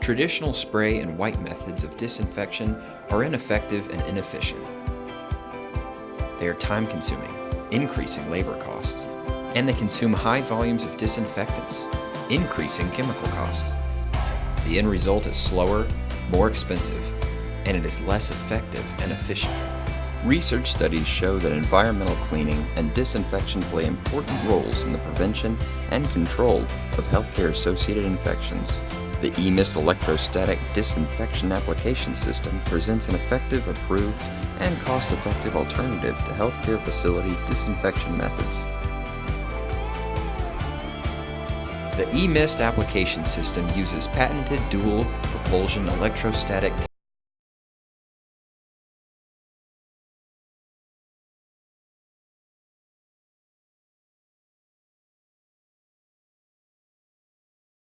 Traditional spray and wipe methods of disinfection are ineffective and inefficient. They are time-consuming, increasing labor costs, and they consume high volumes of disinfectants, increasing chemical costs. The end result is slower, more expensive, and it is less effective and efficient. Research studies show that environmental cleaning and disinfection play important roles in the prevention and control of healthcare-associated infections. The EMist electrostatic disinfection application system presents an effective, approved, and cost-effective alternative to healthcare facility disinfection methods. The EMist application system uses patented dual propulsion electrostatic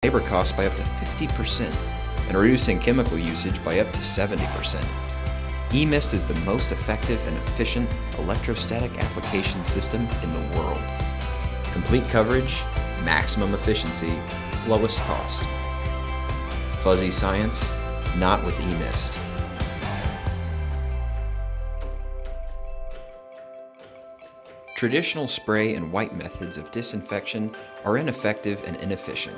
labor costs by up to 50% and reducing chemical usage by up to 70%. EMist is the most effective and efficient electrostatic application system in the world. Complete coverage, maximum efficiency, lowest cost. Fuzzy science, not with EMist. Traditional spray and wipe methods of disinfection are ineffective and inefficient.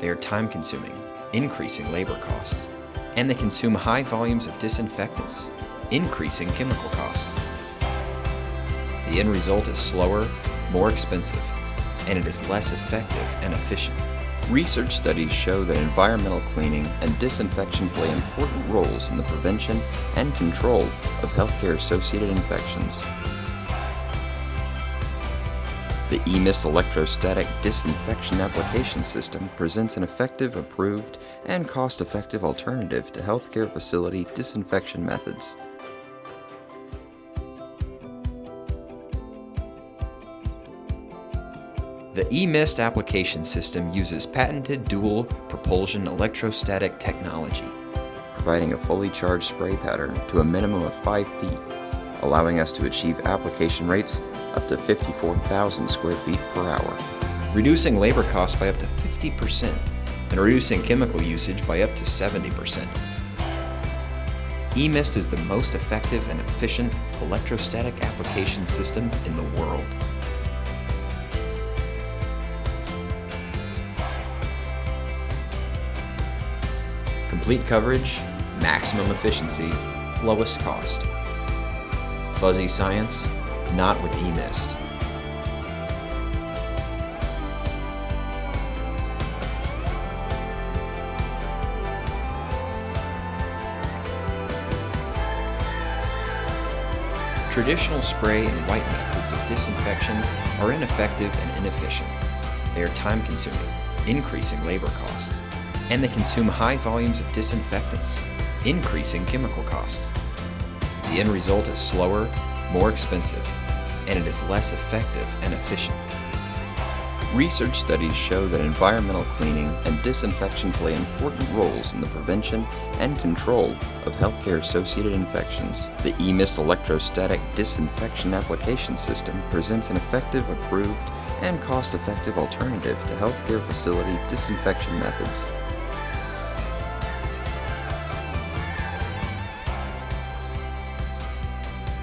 They are time-consuming, increasing labor costs, and they consume high volumes of disinfectants, increasing chemical costs. The end result is slower, more expensive, and it is less effective and efficient. Research studies show that environmental cleaning and disinfection play important roles in the prevention and control of healthcare-associated infections. The EMist electrostatic disinfection application system presents an effective, approved, and cost-effective alternative to healthcare facility disinfection methods. The EMist application system uses patented dual propulsion electrostatic technology, providing a fully charged spray pattern to a minimum of 5 feet, allowing us to achieve application rates up to 54,000 square feet per hour, reducing labor costs by up to 50% and reducing chemical usage by up to 70%. EMist is the most effective and efficient electrostatic application system in the world. Complete coverage, maximum efficiency, lowest cost. Fuzzy science, not with EMist. Traditional spray and wipe methods of disinfection are ineffective and inefficient. They are time-consuming, increasing labor costs, and they consume high volumes of disinfectants, increasing chemical costs. The end result is slower, more expensive, and it is less effective and efficient. Research studies show that environmental cleaning and disinfection play important roles in the prevention and control of healthcare-associated infections. The EMist electrostatic disinfection application system presents an effective, approved, and cost-effective alternative to healthcare facility disinfection methods.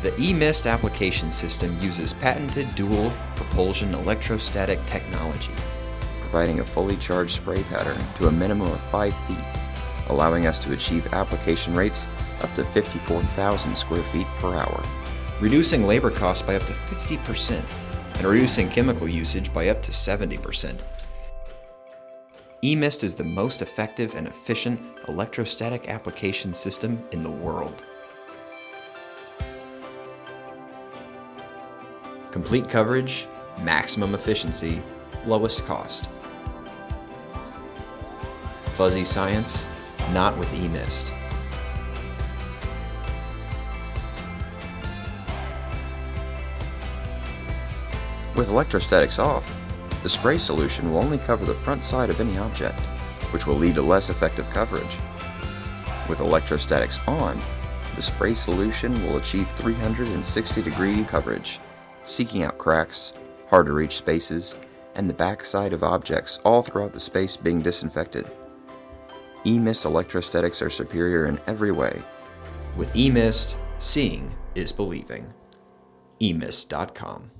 The EMist application system uses patented dual propulsion electrostatic technology, providing a fully charged spray pattern to a minimum of 5 feet, allowing us to achieve application rates up to 54,000 square feet per hour, reducing labor costs by up to 50% and reducing chemical usage by up to 70%. EMist is the most effective and efficient electrostatic application system in the world. Complete coverage, maximum efficiency, lowest cost. Fuzzy science, not with EMist. With electrostatics off, the spray solution will only cover the front side of any object, which will lead to less effective coverage. With electrostatics on, the spray solution will achieve 360-degree coverage, seeking out cracks, hard-to-reach spaces, and the backside of objects all throughout the space being disinfected. EMist electrostatics are superior in every way. With EMist, seeing is believing. EMist.com